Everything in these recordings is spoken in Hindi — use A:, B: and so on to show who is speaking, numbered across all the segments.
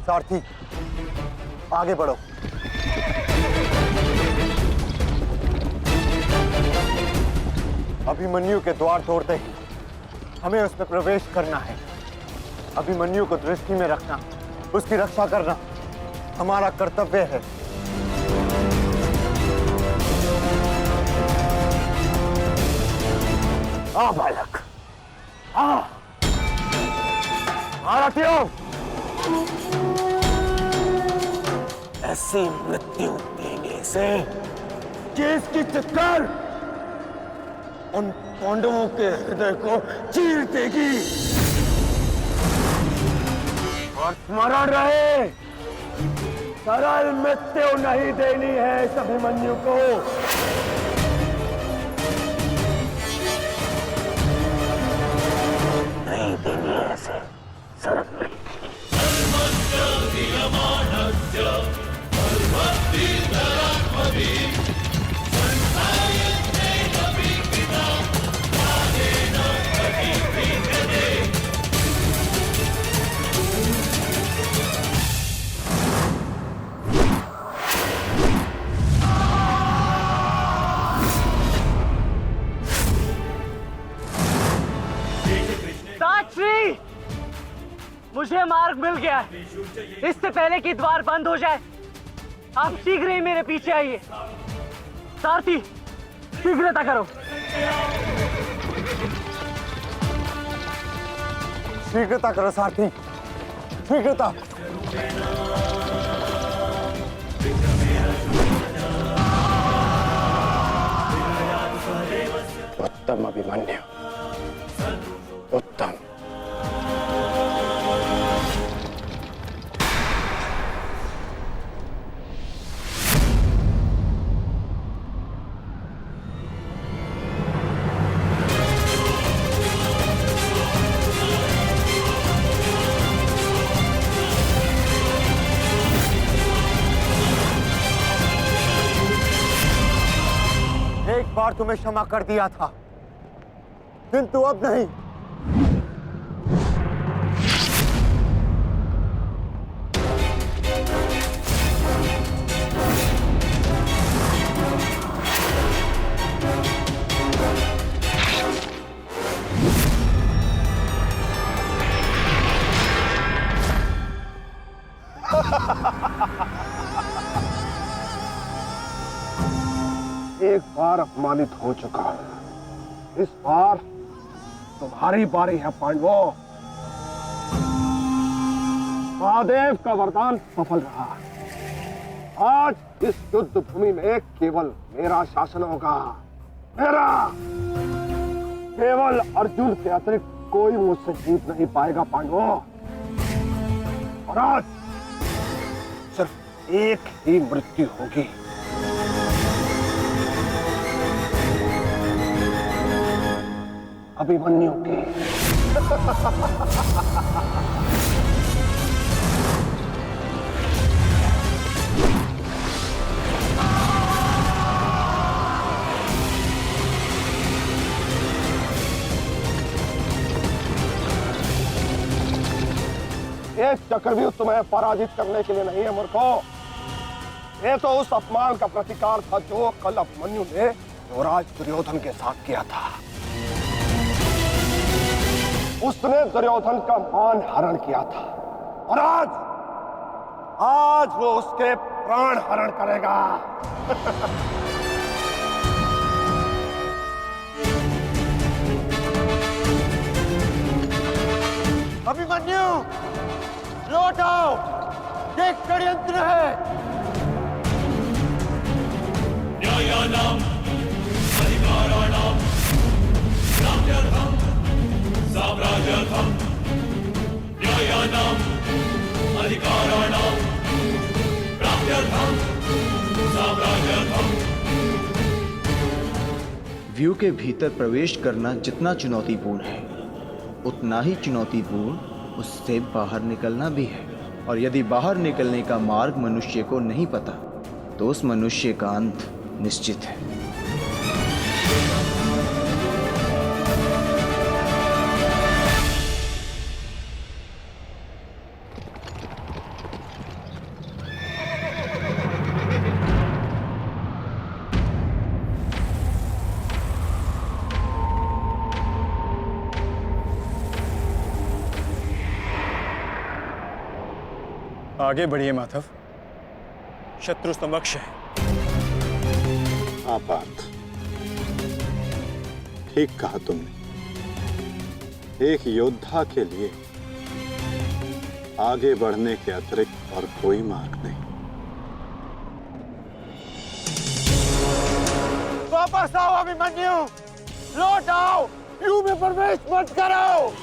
A: सारथी, आगे बढ़ो। अभिमन्यु के द्वार तोड़ते ही हमें उसमें प्रवेश करना है। अभिमन्यु को दृष्टि में रखना, उसकी रक्षा करना हमारा कर्तव्य है। आ बालक, आ महारथियों, ऐसी मृत्यु देने से जिसकी चित्कार उन पांडवों के हृदय को चीर देगी। और स्मरण रहे, सरल मृत्यु नहीं देनी है इस अभिमन्यु को। नहीं देनी है ऐसे सरल मृत्यु।
B: साक्षी, मुझे मार्ग मिल गया है। इससे पहले कि द्वार बंद हो जाए, आप शीघ्र ही मेरे पीछे आइए। सारथी, शीघ्रता करो।
A: शीघ्रता करो सारथी, शीघ्रता। उत्तम अभिमन्यु, उत्तम। एक बार तुम्हें क्षमा कर दिया था, किंतु अब नहीं। एक बार अपमानित हो चुका हूं, इस बार तुम्हारी बारी है पांडवों। महादेव का वरदान सफल रहा। आज इस युद्ध भूमि में केवल मेरा शासन होगा, मेरा। केवल अर्जुन के अतिरिक्त कोई मुझसे जीत नहीं पाएगा पांडवों। और आज सिर्फ एक ही मृत्यु होगी। अभिमन्यु की। एक चक्रव्यूह तुम्हें पराजित करने के लिए नहीं है मूर्खों। ये तो उस अपमान का प्रतिकार था जो कल अभिमन्यु ने युवराज दुर्योधन के साथ किया था। उसने दुर्योधन का मान हरण किया था और आज वो उसके प्राण हरण करेगा। अभिमन्यु, लौट आओ, ये षड्यंत्र है।
C: न्यायानाम अधिकाराणाम साम्यर्थम साम्राज्यर्थम। न्यायानाम अधिकाराणाम प्राप्त्यर्थम साम्राज्यर्थम।
D: व्यू के भीतर प्रवेश करना जितना चुनौतीपूर्ण है, उतना ही चुनौतीपूर्ण उससे बाहर निकलना भी है। और यदि बाहर निकलने का मार्ग मनुष्य को नहीं पता, तो उस मनुष्य का अंत निश्चित है।
E: आगे बढ़िए माधव, शत्रु समक्ष है।
F: हाँ पार्थ, ठीक कहा तुमने। एक योद्धा के लिए आगे बढ़ने के अतिरिक्त और कोई मार्ग नहीं।
A: वापस आओ अभिमन्यु, लौट आओ, व्यू में प्रवेश मत करो।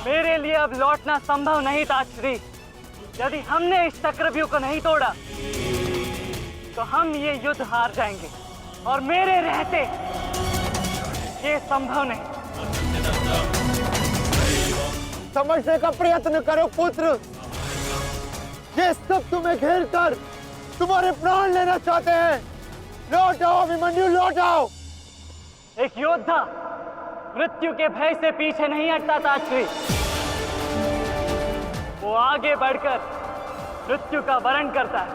B: मेरे लिए अब लौटना संभव नहीं था श्री। यदि हमने इस चक्रव्यूह को नहीं तोड़ा तो हम ये युद्ध हार जाएंगे, और मेरे रहते ये संभव नहीं।
A: समझने का प्रयत्न करो पुत्र, ये सब तुम्हें घेर कर तुम्हारे प्राण लेना चाहते हैं। लौट आओ अभिमन्यु, लौट आओ।
B: एक योद्धा मृत्यु के भय से पीछे नहीं हटता था श्री। वो आगे बढ़कर मृत्यु का वरण करता है,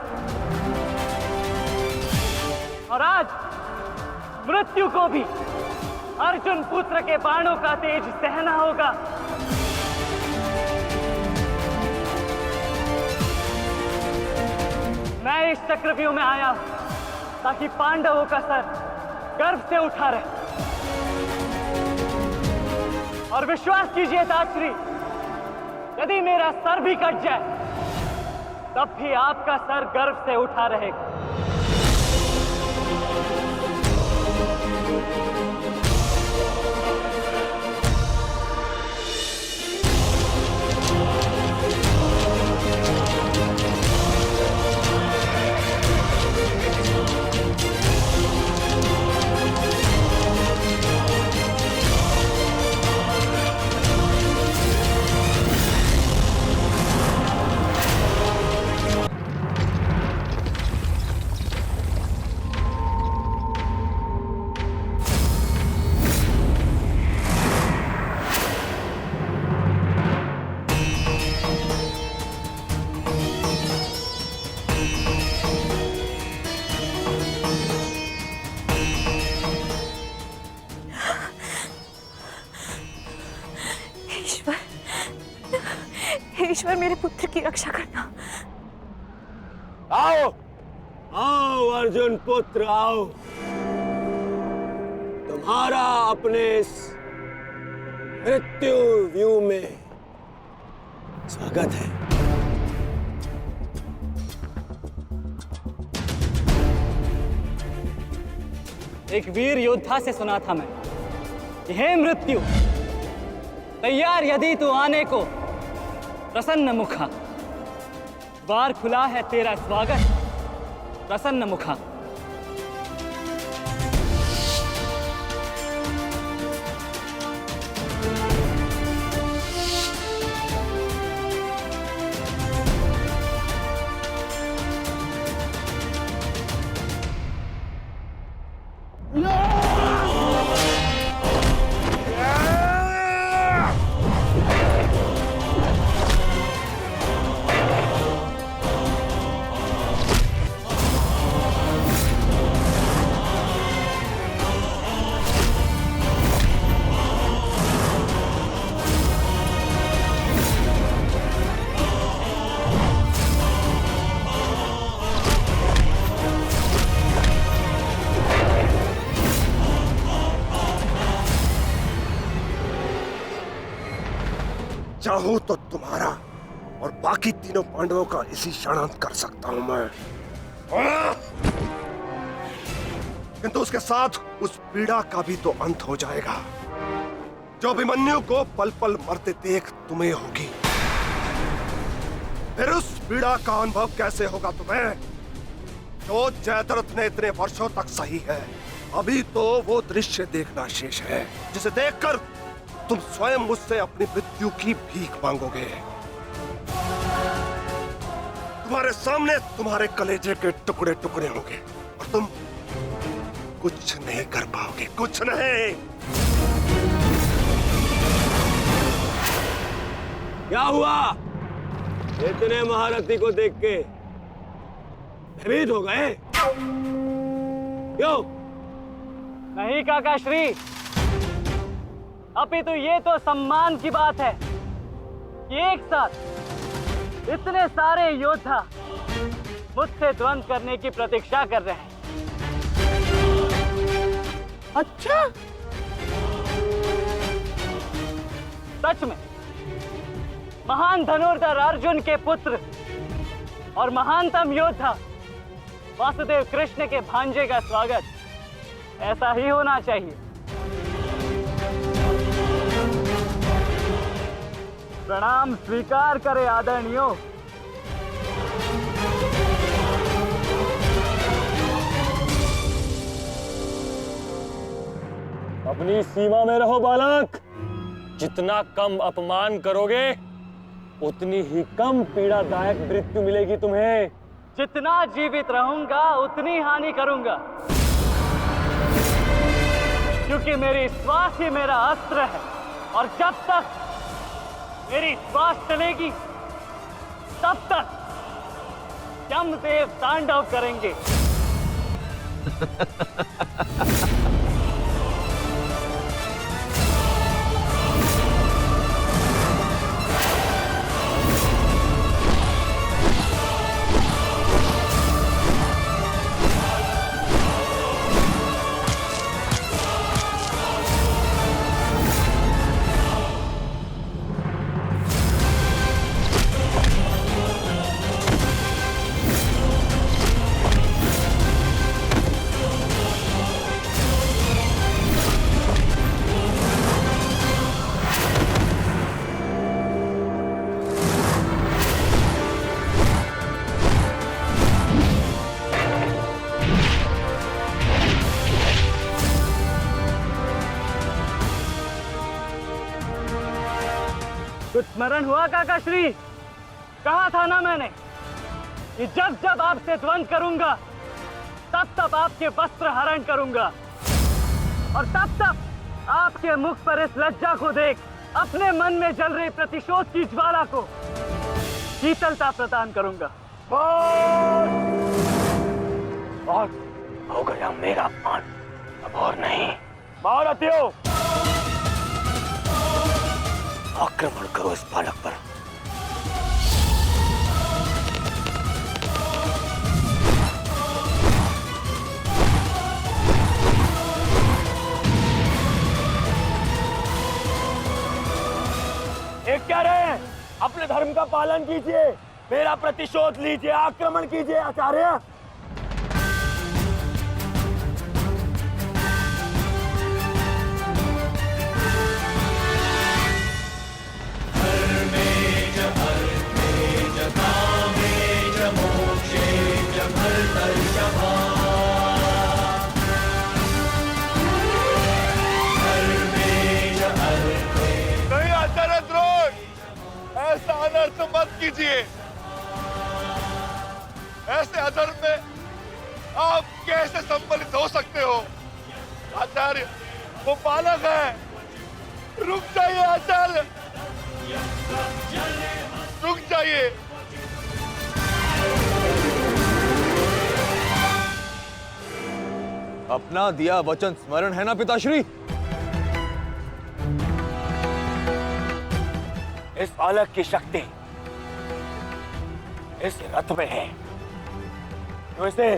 B: और आज मृत्यु को भी अर्जुन पुत्र के बाणों का तेज सहना होगा। मैं इस चक्रव्यूह में आया हूं ताकि पांडवों का सर गर्व से उठा रहे। और विश्वास कीजिए ताश्री, यदि मेरा सर भी कट जाए तब भी आपका सर गर्व से उठा रहेगा।
G: ईश्वर, मेरे पुत्र की रक्षा करना।
A: आओ आओ अर्जुन पुत्र, आओ। तुम्हारा अपने इस मृत्यु व्यू में स्वागत है।
B: एक वीर योद्धा से सुना था मैं, हे मृत्यु, तैयार यदि तू आने को, प्रसन्न मुखा। द्वार खुला है तेरा स्वागत, प्रसन्न मुखा।
A: चाहूं तो तुम्हारा और बाकी तीनों पांडवों का इसी क्षण अंत कर सकता हूं मैं, किंतु उसके साथ उस पीड़ा का भी तो अंत हो जाएगा जो अभिमन्यु को पल पल मरते देख तुम्हें होगी। फिर उस पीड़ा का अनुभव कैसे होगा तुम्हें जो जयद्रथ ने इतने वर्षों तक सही है। अभी तो वो दृश्य देखना शेष है जिसे देखकर तुम स्वयं मुझसे अपनी मृत्यु की भीख मांगोगे। तुम्हारे सामने तुम्हारे कलेजे के टुकड़े टुकड़े होंगे और तुम कुछ नहीं कर पाओगे, कुछ नहीं। क्या हुआ? इतने महारथी को देख के भयभीत हो गए? क्यों?
B: नहीं काका श्री, अपितु ये तो सम्मान की बात है कि एक साथ इतने सारे योद्धा मुझसे द्वंद करने की प्रतीक्षा कर रहे हैं।
E: अच्छा,
B: सच में महान धनुर्धर अर्जुन के पुत्र और महानतम योद्धा वासुदेव कृष्ण के भांजे का स्वागत ऐसा ही होना चाहिए। प्रणाम स्वीकार करे आदरणीयों।
E: अपनी सीमा में रहो बालक। जितना कम अपमान करोगे उतनी ही कम पीड़ादायक मृत्यु मिलेगी तुम्हें।
B: जितना जीवित रहूंगा उतनी हानि करूंगा, क्योंकि मेरी श्वास ही मेरा अस्त्र है और जब तक मेरी श्वास चलेगी तब तक यमदेव तांडव करेंगे। कुछ स्मरण हुआ काका श्री? कहा था ना मैंने कि जब जब आपसे द्वंद करूंगा तब तब आपके वस्त्र हरण करूंगा और तब तब आपके मुख पर इस लज्जा को देख अपने मन में जल रही प्रतिशोध की ज्वाला को शीतलता प्रदान करूंगा।
E: बहुत हो गया मेरा अपमान, अब और नहीं। महारथियों, आक्रमण करो इस बालक पर। एक क्या रहे, अपने धर्म का पालन कीजिए, मेरा प्रतिशोध लीजिए, आक्रमण कीजिए आचार्य।
A: ऐसा अनर्थ मत कीजिए। ऐसे अधर्म में आप कैसे सम्मिलित हो सकते हो? आचार्य, वो बालक है। रुक जाइए आचार्य, रुक जाइए।
H: अपना दिया वचन स्मरण है ना पिताश्री?
E: इस बालक की शक्ति इस रथ में है जो इसे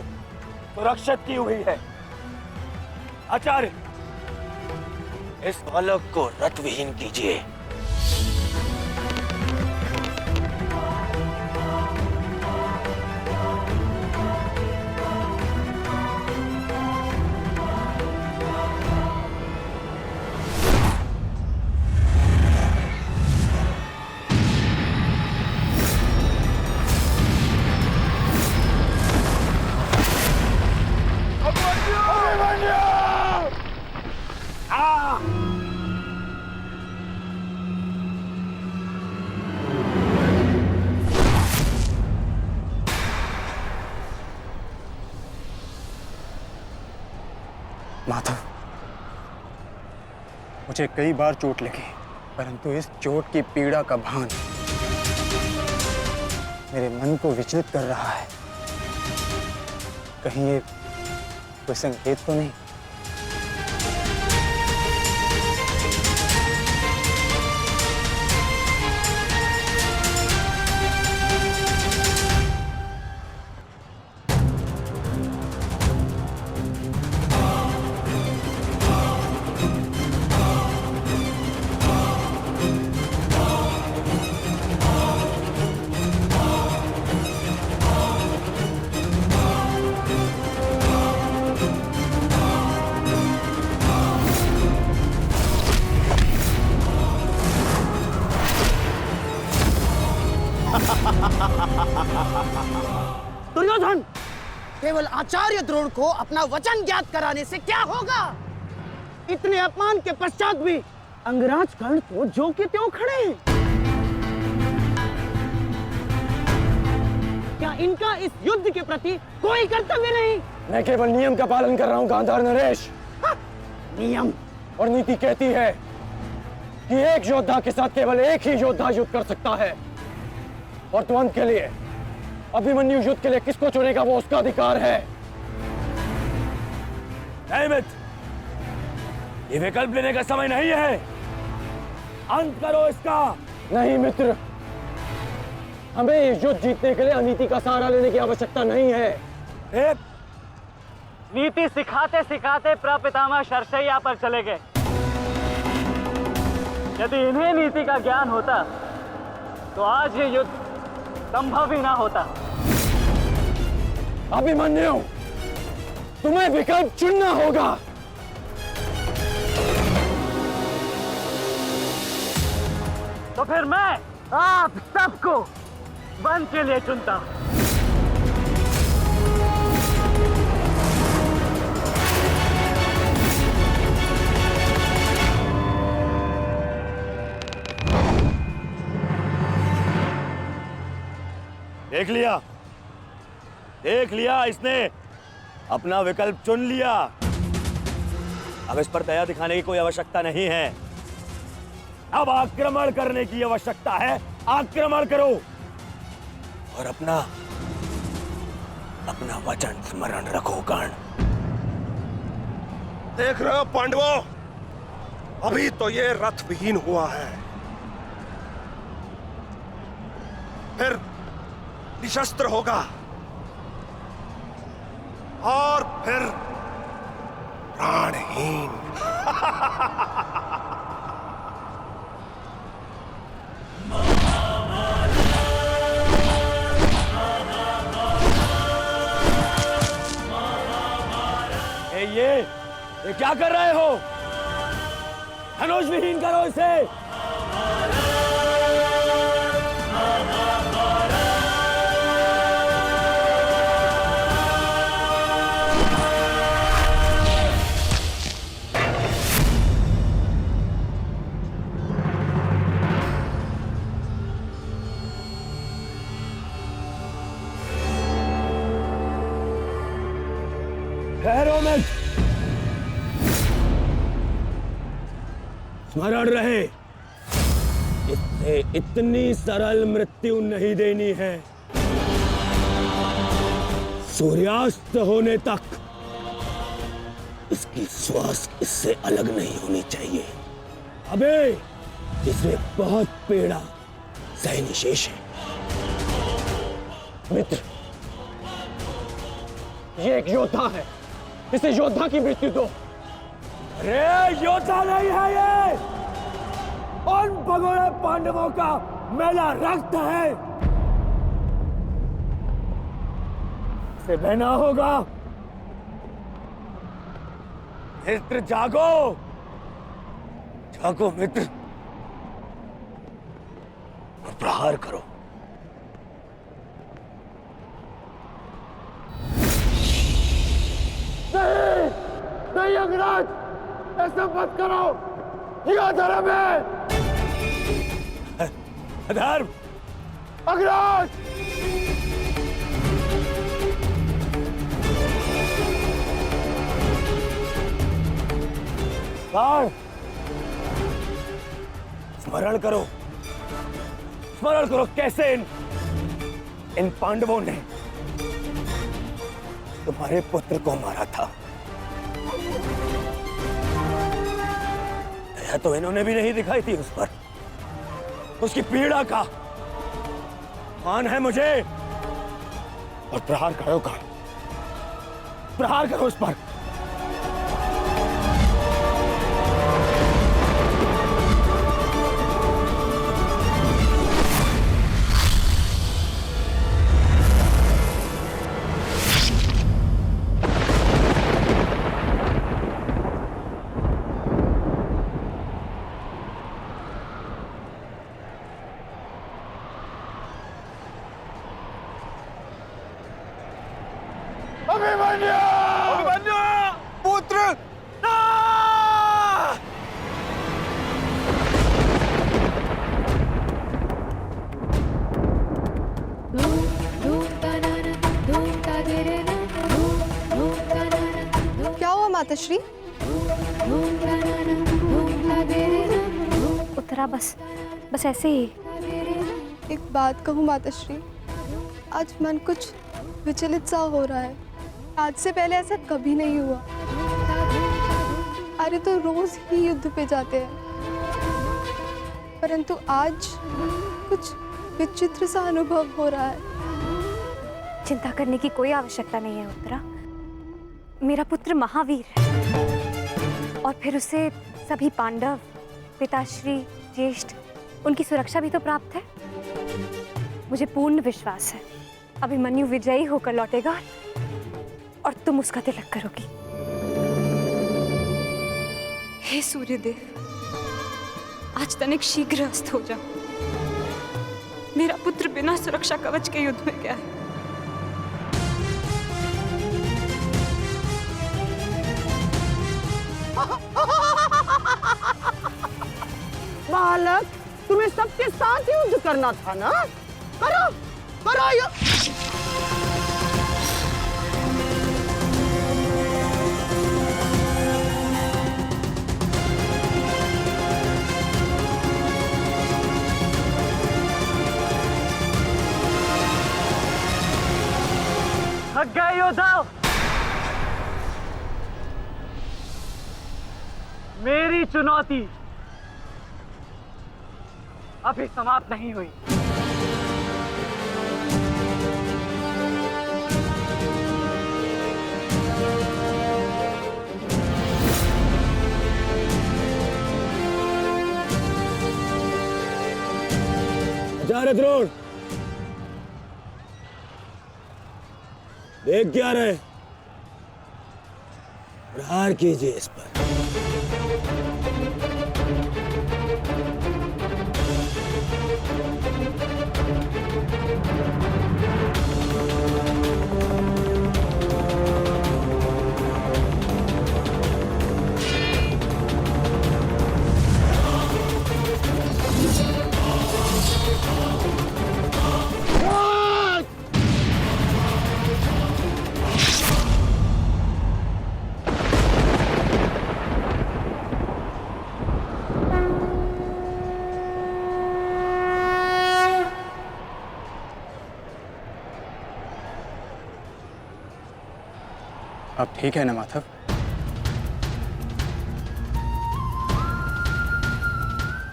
E: सुरक्षित की हुई है। आचार्य, इस बालक को रथ विहीन कीजिए। माधव, मुझे कई बार चोट लगी, परंतु इस चोट की पीड़ा का भान मेरे मन को विचलित कर रहा है। कहीं ये कोई संकेत तो नहीं?
I: दुर्योधन, केवल आचार्य द्रोण को अपना वचन ज्ञात कराने से क्या होगा? इतने अपमान के पश्चात भी अंगराज कर्ण तो जो के त्यों खड़े हैं। क्या इनका इस युद्ध के प्रति कोई कर्तव्य नहीं?
E: मैं केवल नियम का पालन कर रहा हूं गांधार नरेश।
I: नियम
E: और नीति कहती है कि एक योद्धा के साथ केवल एक ही योद्धा युद्ध कर सकता है, और तुरंत के लिए अभिमन्यु युद्ध के लिए किसको चुनेगा वो उसका अधिकार है। नहीं मित्र, ये विकल्प लेने का समय नहीं है। अंत करो इसका। नहीं मित्र, हमें ये युद्ध जीतने के लिए अनीति का सहारा लेने की आवश्यकता नहीं है।
B: नीति सिखाते सिखाते प्रपितामह शर्षैया पर चले गए। यदि इन्हें नीति का ज्ञान होता तो आज ये युद्ध संभव ही ना होता।
E: अभिमन्यु, तुम्हें विकल्प चुनना होगा।
B: तो फिर मैं आप सबको वन के लिए चुनता हूं।
E: देख लिया इसने अपना विकल्प चुन लिया। अब इस पर दया दिखाने की कोई आवश्यकता नहीं है। अब आक्रमण करने की आवश्यकता है। आक्रमण करो और अपना वचन स्मरण रखो कर्ण।
A: देख रहे हो पांडवों, अभी तो ये रथ विहीन हुआ है, फिर निशस्त्र होगा और फिर प्राणहीन।
E: ये क्या कर रहे हो? धनुष विहीन करो इसे। ठहरो मत, स्मरण रहे, इससे इतनी सरल मृत्यु नहीं देनी है। सूर्यास्त होने तक इसकी श्वास इससे अलग नहीं होनी चाहिए। अबे इसे बहुत पीड़ा सहनी शेष है। मित्र, ये एक योद्धा है, इसे योद्धा की मृत्यु दो। अरे योद्धा नहीं है ये, उन भगोड़े पांडवों का मेला रक्त है। इसे बहना होगा। मित्र जागो, जागो मित्र, और प्रहार करो। नहीं अंगराज, ऐसा मत करो, यह धर्म है। अधर्म? अंगराज! स्मरण करो, स्मरण करो कैसे इन पांडवों ने तुम्हारे पुत्र को मारा था। दया तो इन्होंने भी नहीं दिखाई थी उस पर। उसकी पीड़ा का मान है मुझे। और प्रहार करो का, प्रहार करो उस पर।
G: माताश्री।
J: उत्तरा बस ऐसे ही।
G: एक बात कहूँ माताश्री, आज मन कुछ विचलित सा हो रहा है। आज से पहले ऐसा कभी नहीं हुआ। अरे तो रोज ही युद्ध पे जाते हैं, परंतु आज कुछ विचित्र सा अनुभव हो रहा है।
J: चिंता करने की कोई आवश्यकता नहीं है उत्तरा। मेरा पुत्र महावीर है और फिर उसे सभी पांडव, पिताश्री, ज्येष्ठ, उनकी सुरक्षा भी तो प्राप्त है। मुझे पूर्ण विश्वास है अभिमन्यु विजयी होकर लौटेगा और तुम उसका तिलक करोगी।
G: हे सूर्यदेव, आज तनिक शीघ्र अस्त हो जाओ। मेरा पुत्र बिना सुरक्षा कवच के युद्ध में गया है।
I: बालक, तुम्हें सबके साथ युद्ध करना था ना? करो करो युद्ध।
B: थक गए योद्धाओ? मेरी चुनौती अभी समाप्त नहीं हुई।
E: आचार्य द्रोण, देख क्या रहे? प्रहार कीजिए इस पर।
H: अब ठीक है ना माधव?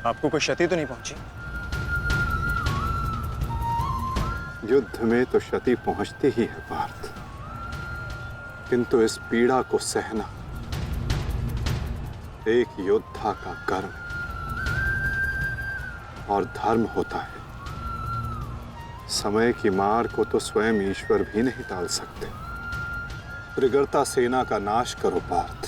H: आपको कोई क्षति तो नहीं पहुंची?
F: युद्ध में तो क्षति पहुंचती ही है पार्थ, किंतु इस पीड़ा को सहना एक योद्धा का कर्म और धर्म होता है। समय की मार को तो स्वयं ईश्वर भी नहीं टाल सकते। त्रिगर्ता सेना का नाश करो पार्थ।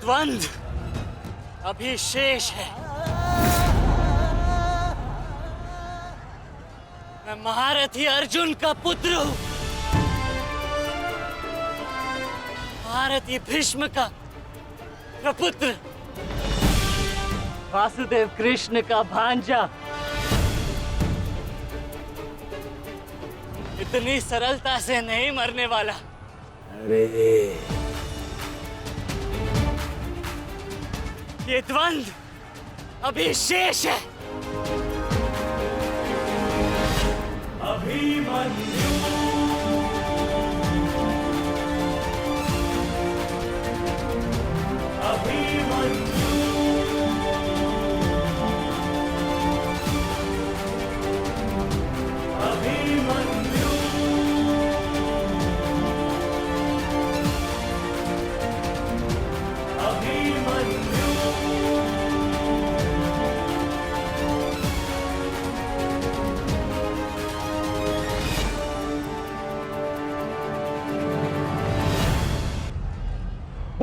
B: द्वंद्व अभी शेष है। मैं महारथी अर्जुन का पुत्र हूं, महारथी भीष्म का प्रपुत्र, वासुदेव कृष्ण का भांजा। इतनी सरलता से नहीं मरने वाला।
E: अरे
B: ये द्वंद्व अभी शेष है।
C: अभिमन्यु अभिमन्यु अभिमन्यु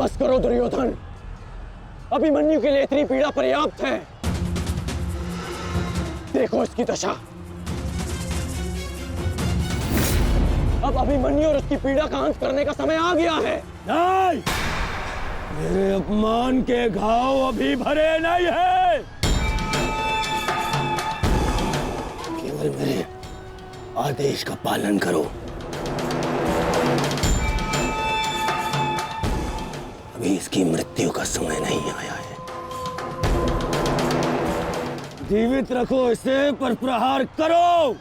B: बस करो दुर्योधन, अभिमन्यु के लिए इतनी पीड़ा पर्याप्त है। देखो इसकी दशा। अब अभिमन्यु और उसकी पीड़ा का अंत करने का समय आ गया है।
E: नहीं, मेरे अपमान के घाव अभी भरे नहीं है। केवल मेरे आदेश का पालन करो। अभी इसकी मृत्यु का समय नहीं आया है। जीवित रखो इसे, पर प्रहार करो।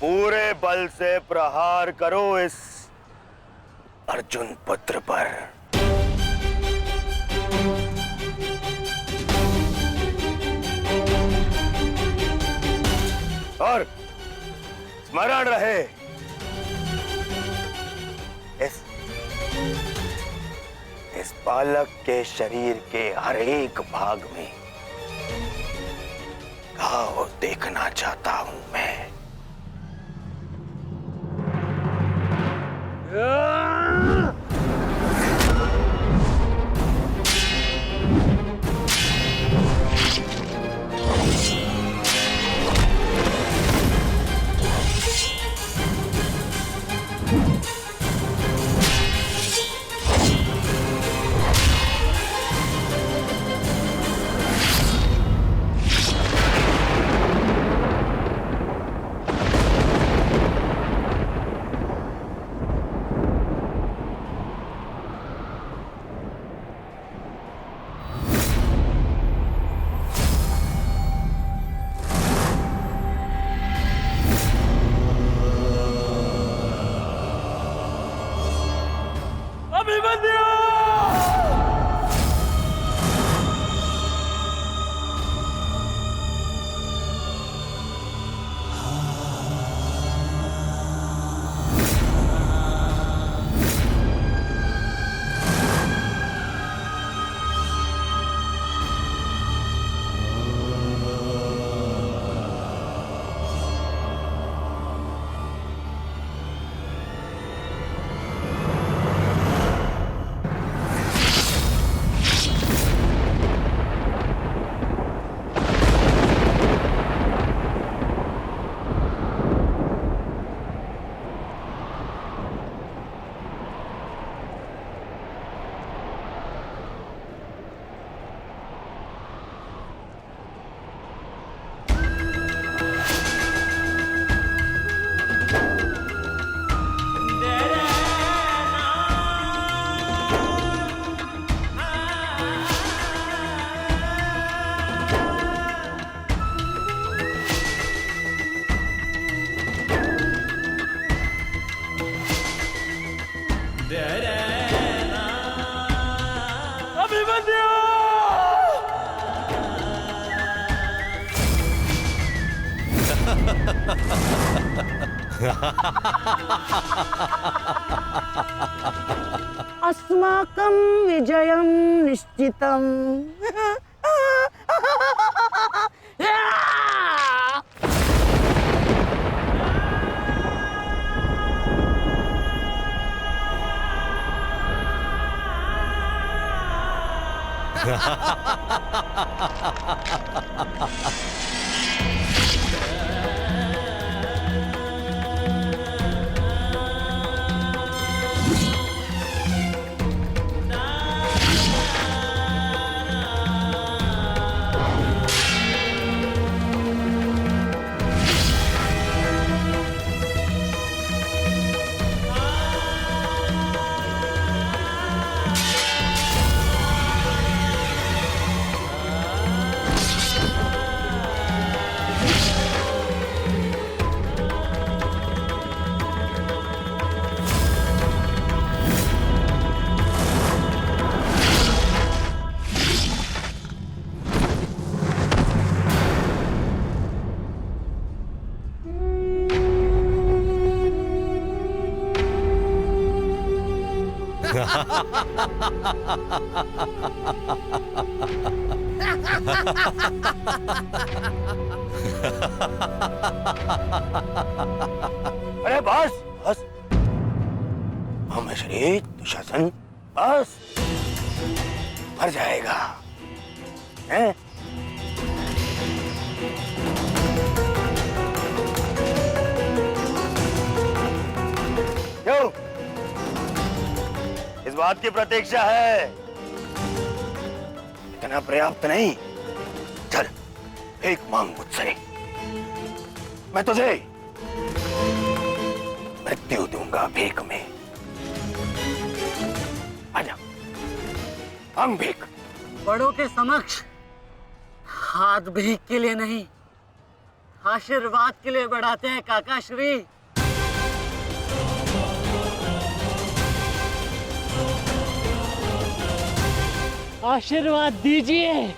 E: पूरे बल से प्रहार करो इस अर्जुन पुत्र पर। और स्मरण रहे, इस बालक के शरीर के हर एक भाग में घाव देखना चाहता हूं मैं।
I: अस्माकं विजयं निश्चितम्।
E: अरे बस बस, श्री दुशासन बस, मर जाएगा हैं? क्यों? इस बात की प्रतीक्षा है? इतना पर्याप्त नहीं? चल एक मांग मुझसे, मैं तुझे मृत्यु दूंगा भीख में। आजा, मांग भीख।
I: बड़ों के समक्ष हाथ भीख के लिए नहीं, आशीर्वाद के लिए बढ़ाते हैं काका श्री। आशीर्वाद दीजिए।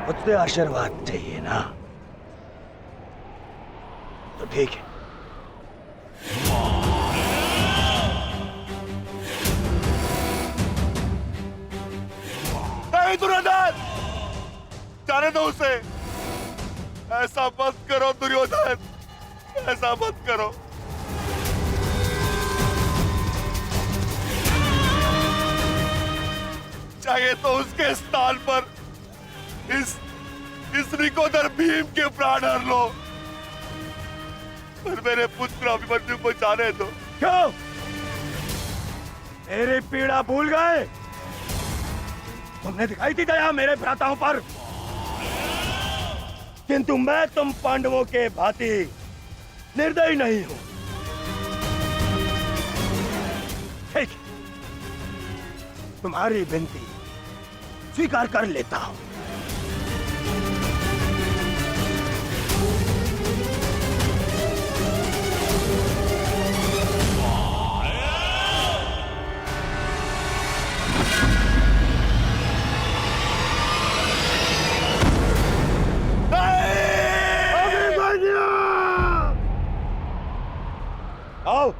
E: मुझसे आशीर्वाद चाहिए ना, तो ठीक है। दुर्योधन, जाने दो उसे। ऐसा मत करो दुर्योधन, ऐसा मत करो। चाहिए तो उसके स्थान पर इस रिकोदर भीम के प्राण हर लो, पर मेरे पुत्र अभिमन्यु को जाने दो। क्यों? मेरी पीड़ा भूल गए? तुमने दिखाई थी दया मेरे भ्राताओं पर, किंतु मैं तुम पांडवों के भांति निर्दयी नहीं हूं। ठीक, तुम्हारी विनती स्वीकार कर लेता हूं। आओ,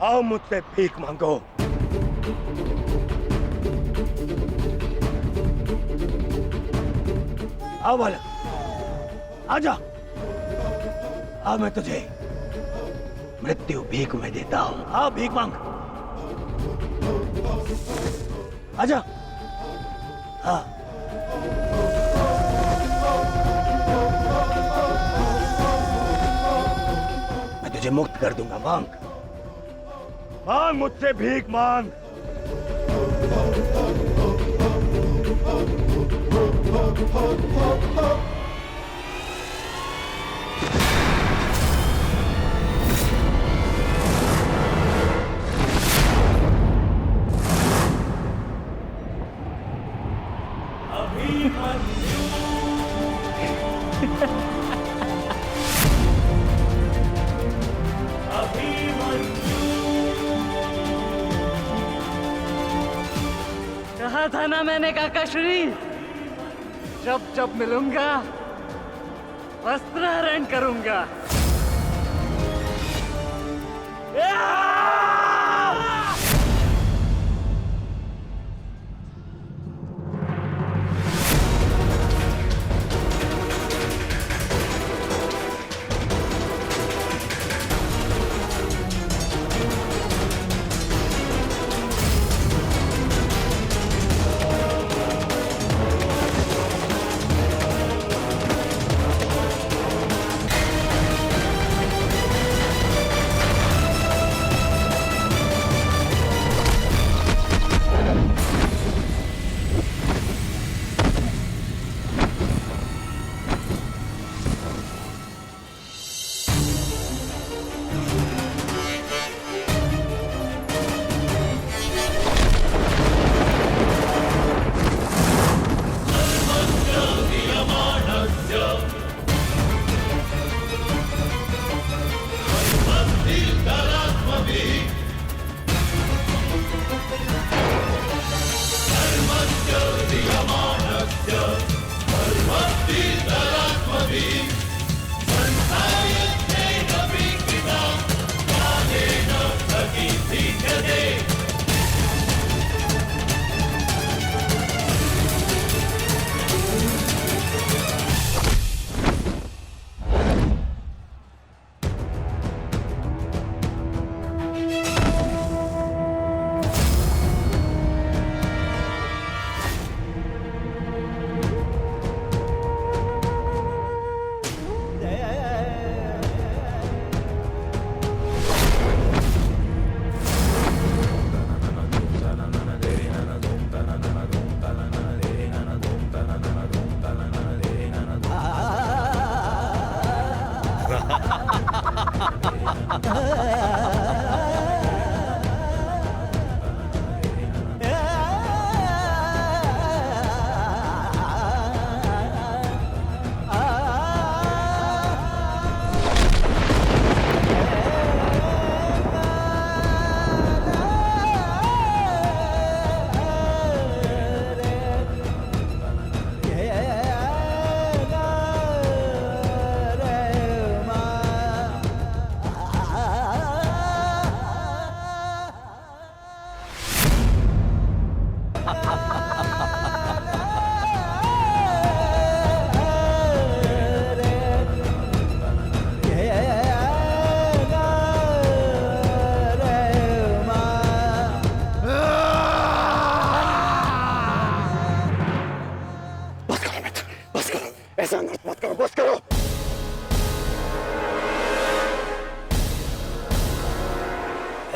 E: आओ मुझसे भीख मांगो। आओ बालक, आजा। आ मैं तुझे मृत्यु भीख में देता हूं। आओ भीख मांग, आजा। हाँ, मैं तुझे मुक्त कर दूंगा। मांग, मांग मुझसे भीख मांग।
B: कहा था ना मैंने काकाश्री, जब जब मिलूंगा वस्त्रहरण करूंगा।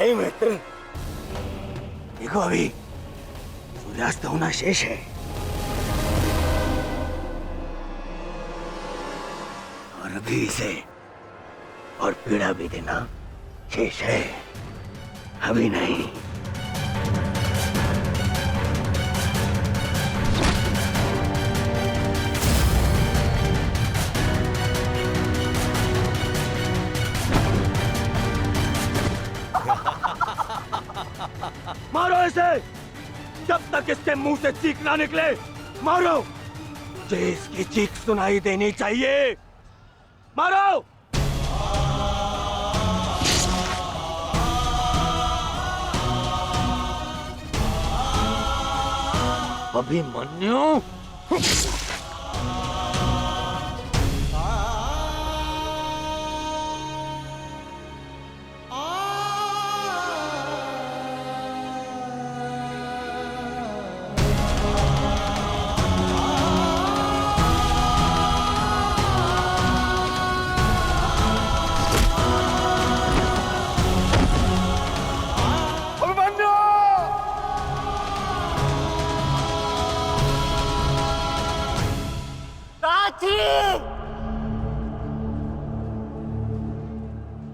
E: नहीं मित्र, देखो अभी सूर्यास्त होना शेष है और अभी इसे और पीड़ा भी देना शेष है, अभी नहीं। मारो इसे जब तक इसके मुंह से चीख ना निकले, मारो, मुझे इसकी चीख सुनाई देनी चाहिए, मारो। अभिमन्यु,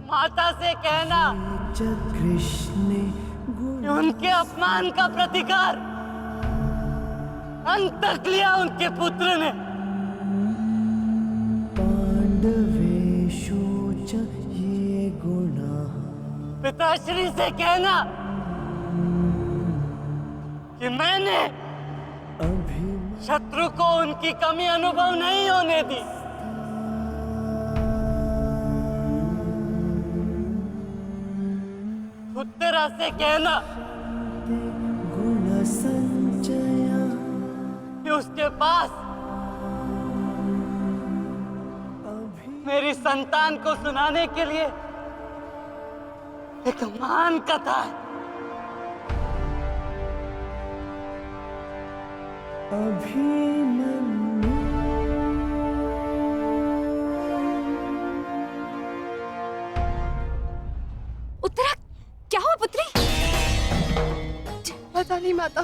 B: माता से कहना कि उनके अपमान का प्रतिकार अंत तक लिया उनके पुत्र ने। पिताश्री से कहना कि मैंने शत्रु को उनकी कमी अनुभव नहीं होने दी। उत्तरा से कहना कि उसके पास मेरी संतान को सुनाने के लिए एक महान कथा है।
J: उत्तरा, क्या हुआ पुत्री?
G: पता नहीं माता,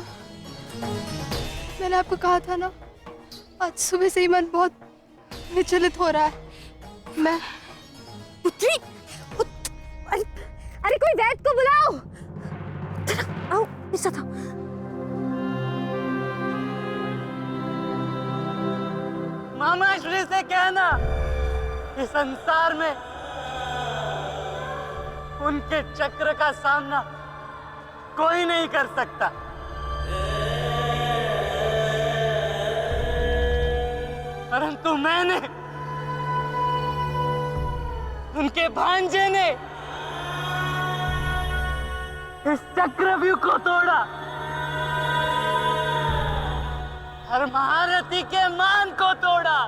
G: मैंने आपको कहा था ना, आज सुबह से ही मन बहुत विचलित हो रहा है। मैं
J: पुत्री, अरे कोई वैद्य को बुलाओ। आओ, ऐसा था।
B: मामा श्री से कहना कि संसार में उनके चक्र का सामना कोई नहीं कर सकता। परंतु मैंने, उनके भांजे ने इस चक्रव्यूह को तोड़ा और महारथी के मान को तोड़ा।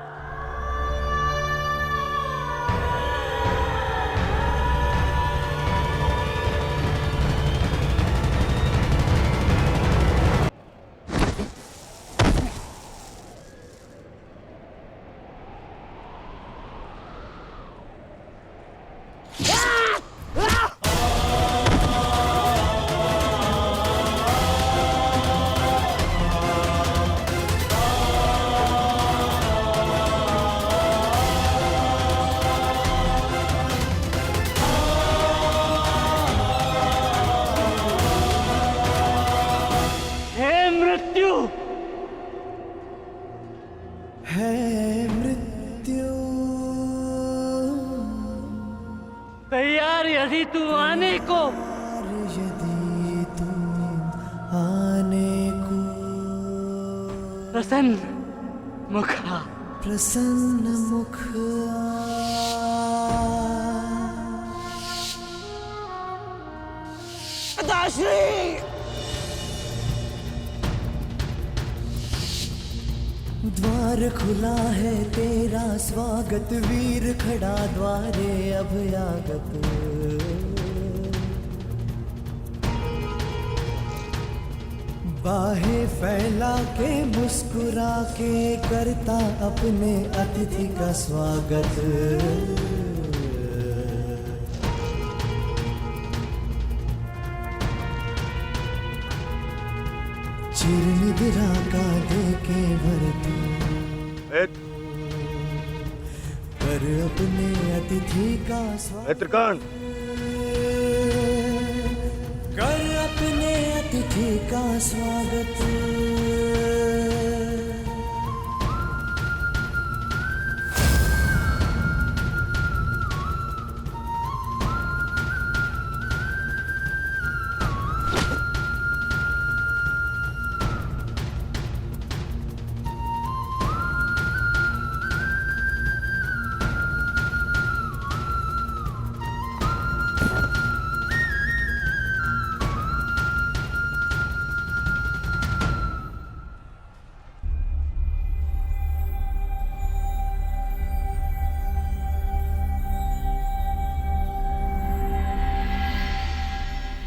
B: तैयार यदि तू आने को, प्रसन्न मुखा,
C: प्रसन्न मुख
I: पिताश्री,
C: द्वार खुला है तेरा स्वागत, वीर खड़ा द्वारे अभयागत। बाहें फैला के मुस्कुरा के करता अपने अतिथि का स्वागत। चिरनिद्रा का देके वरतू कर अपने अतिथि का
A: नेत्रकांड
C: कर अपने अतिथि का स्वागत।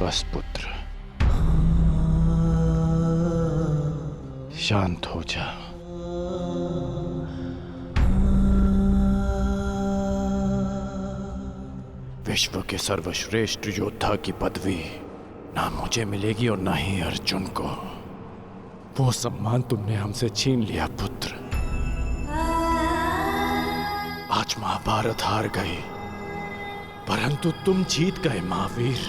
K: बस पुत्र, शांत हो जा। विश्व के सर्वश्रेष्ठ योद्धा की पदवी ना मुझे मिलेगी और ना ही अर्जुन को। वो सम्मान तुमने हमसे छीन लिया पुत्र। आज महाभारत हार गई, परंतु तुम जीत गए महावीर,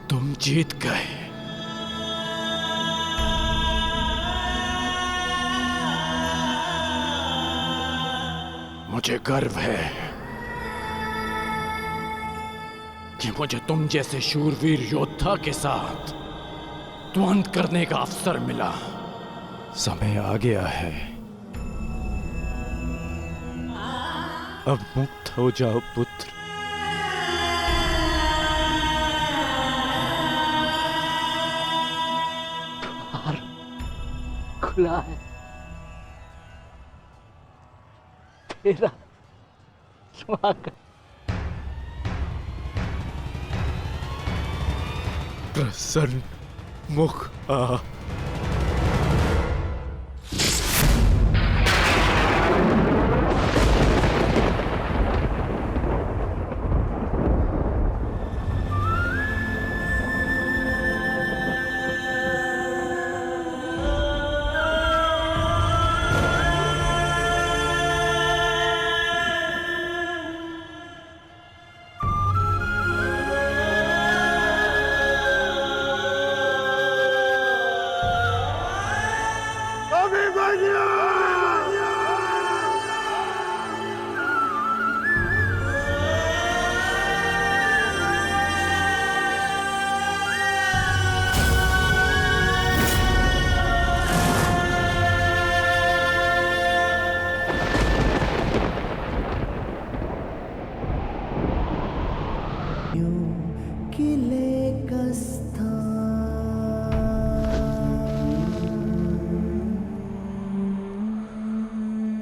K: तुम जीत गए। मुझे गर्व है कि मुझे तुम जैसे शूरवीर योद्धा के साथ द्वंद्व करने का अवसर मिला। समय आ गया है, अब मुक्त हो जाओ पुत्र।
B: खुला है तेरा स्वागत।
K: प्रसन्न मुख आ।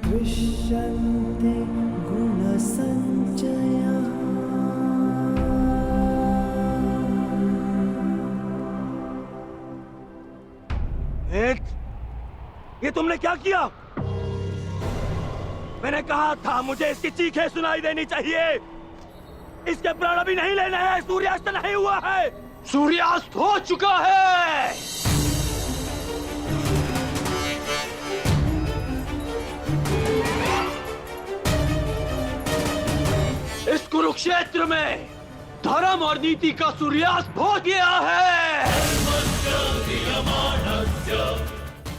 K: दृश्यन्ते गुणसञ्चयः।
E: ये तुमने क्या किया? मैंने कहा था मुझे इसकी चीखें सुनाई देनी चाहिए। इसके प्राण अभी नहीं लेने हैं, सूर्यास्त नहीं हुआ है।
K: सूर्यास्त हो चुका है। इस कुरुक्षेत्र में धर्म और नीति का सूर्यास्त हो गया है।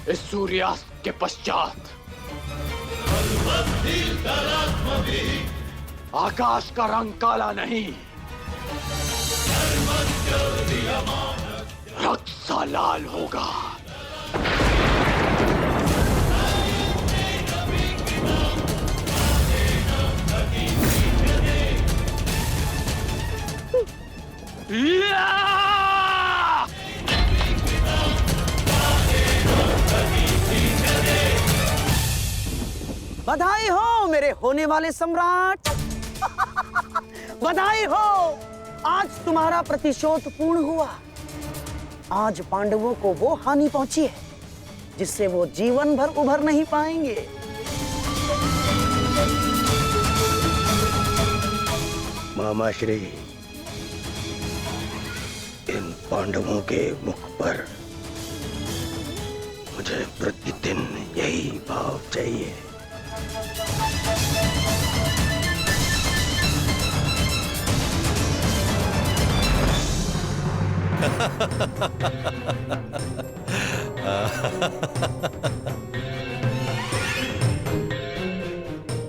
K: इस सूर्यास्त के पश्चात आकाश का रंग काला नहीं, रक्त सा लाल होगा।
I: बधाई हो मेरे होने वाले सम्राट। बधाई हो, आज तुम्हारा प्रतिशोध पूर्ण हुआ। आज पांडवों को वो हानि पहुंची है जिससे वो जीवन भर उभर नहीं पाएंगे।
A: मामाश्री, इन पांडवों के मुख पर मुझे प्रतिदिन यही भाव चाहिए।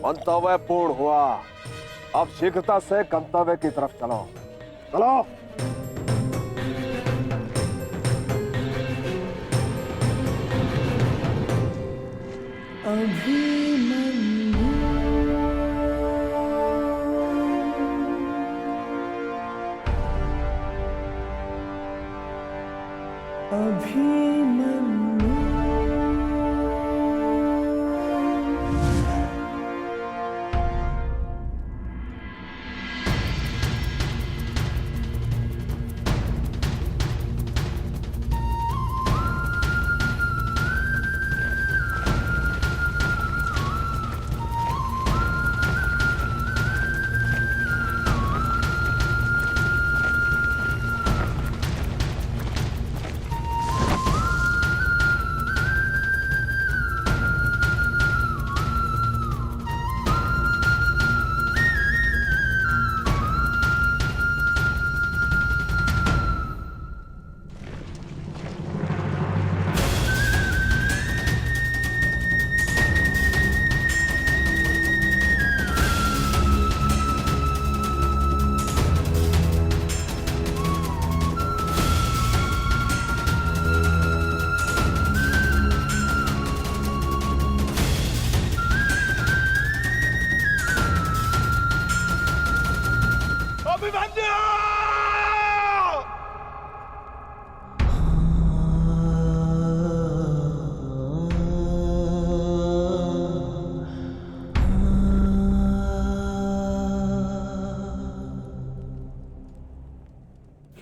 A: मंतव्य पूर्ण हुआ। अब शीघ्रता से गंतव्य की तरफ चलो। चलो।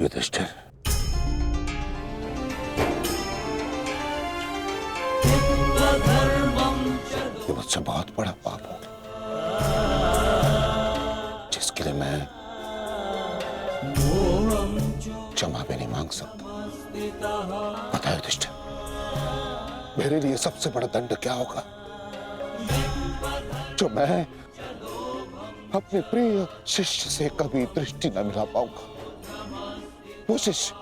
A: युधिष्ठिर, ये मुझसे बहुत बड़ा पाप हो जिसके लिए मैं क्षमा भी नहीं मांग सकता। पता है युधिष्ठिर, मेरे लिए सबसे बड़ा दंड क्या होगा? जो मैं अपने प्रिय शिष्य से कभी दृष्टि न मिला पाऊंगा। वो शिष्य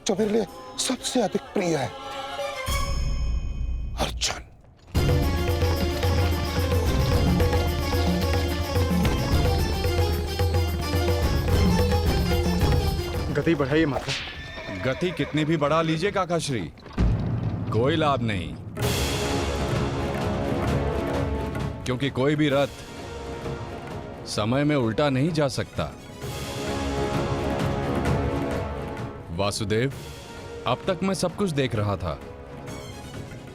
A: जो मेरे लिए सबसे अधिक प्रिय है, अर्जुन।
H: गति बढ़ाइए माता।
K: गति कितनी भी बढ़ा लीजिए काकाश्री, कोई लाभ नहीं, क्योंकि कोई भी रथ समय में उल्टा नहीं जा सकता। वासुदेव, अब तक मैं सब कुछ देख रहा था,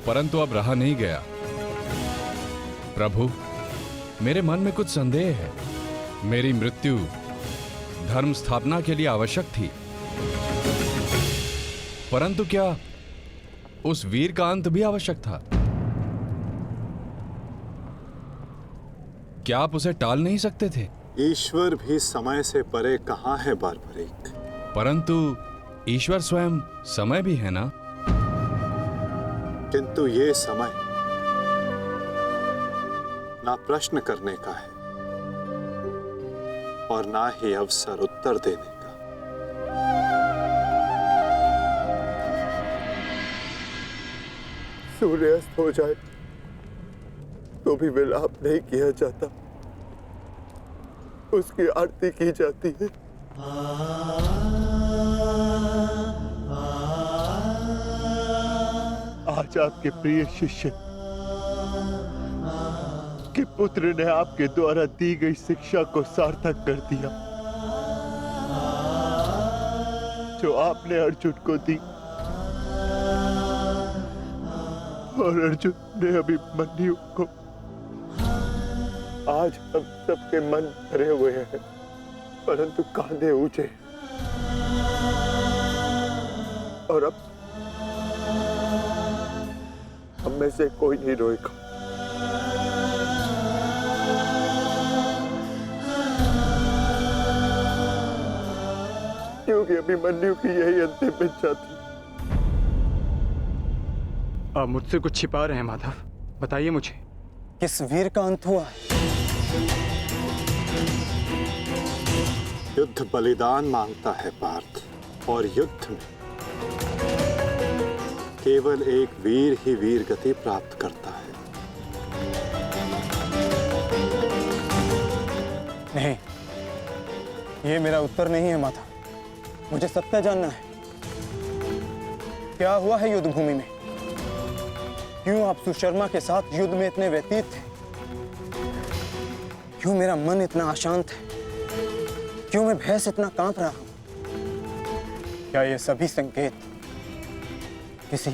K: परंतु अब रहा नहीं गया। प्रभु, मेरे मन में कुछ संदेह है। मेरी मृत्यु धर्म स्थापना के लिए आवश्यक थी, परंतु क्या उस वीर का अंत भी आवश्यक था? क्या आप उसे टाल नहीं सकते थे?
F: ईश्वर भी समय से परे कहां है बारबरीक?
K: परंतु ईश्वर स्वयं समय भी है ना?
F: किंतु ये समय ना प्रश्न करने का है और ना ही अवसर उत्तर देने का।
A: सूर्यास्त हो जाए तो भी विलाप नहीं किया जाता, उसकी आरती की जाती है। आज आपके प्रिय शिष्य के पुत्र ने आपके द्वारा दी गई शिक्षा को सार्थक कर दिया, जो आपने अर्जुन को दी, और अर्जुन ने अभिमन्यु को। आज हम सबके मन भरे हुए हैं, परंतु कांधे ऊंचे, और अब हम में से कोई नहीं रोएगा। क्योंकि अभिमन्यु की यही अंतिम इच्छा थी।
H: आप मुझसे कुछ छिपा रहे हैं माधव, बताइए मुझे।
I: किस वीर का अंत हुआ?
F: युद्ध बलिदान मांगता है पार्थ, और युद्ध में केवल एक वीर ही वीर गति प्राप्त करता है।
I: नहीं, ये मेरा उत्तर नहीं है माता। मुझे सत्य जानना है। क्या हुआ है युद्ध भूमि में? क्यों आप सुशर्मा के साथ युद्ध में इतने व्यतीत थे? क्यों मेरा मन इतना अशांत है? क्यों मैं भय से इतना कांप रहा हूं? क्या ये सभी संकेत किसी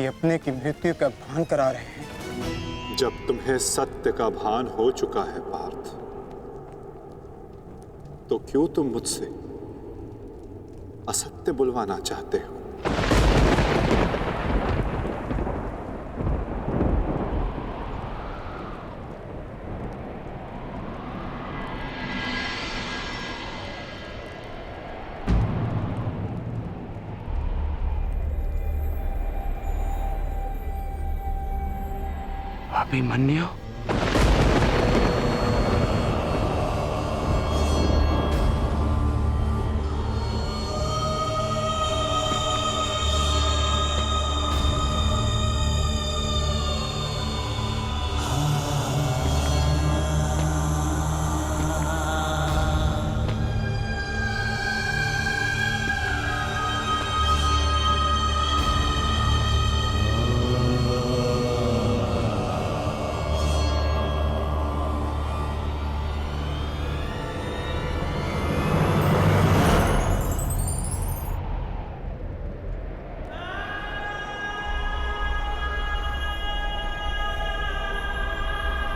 I: अपने की मृत्यु का भान करा रहे हैं?
F: जब तुम्हें सत्य का भान हो चुका है पार्थ, तो क्यों तुम मुझसे असत्य बुलवाना चाहते हो?
H: अभिमन्यु।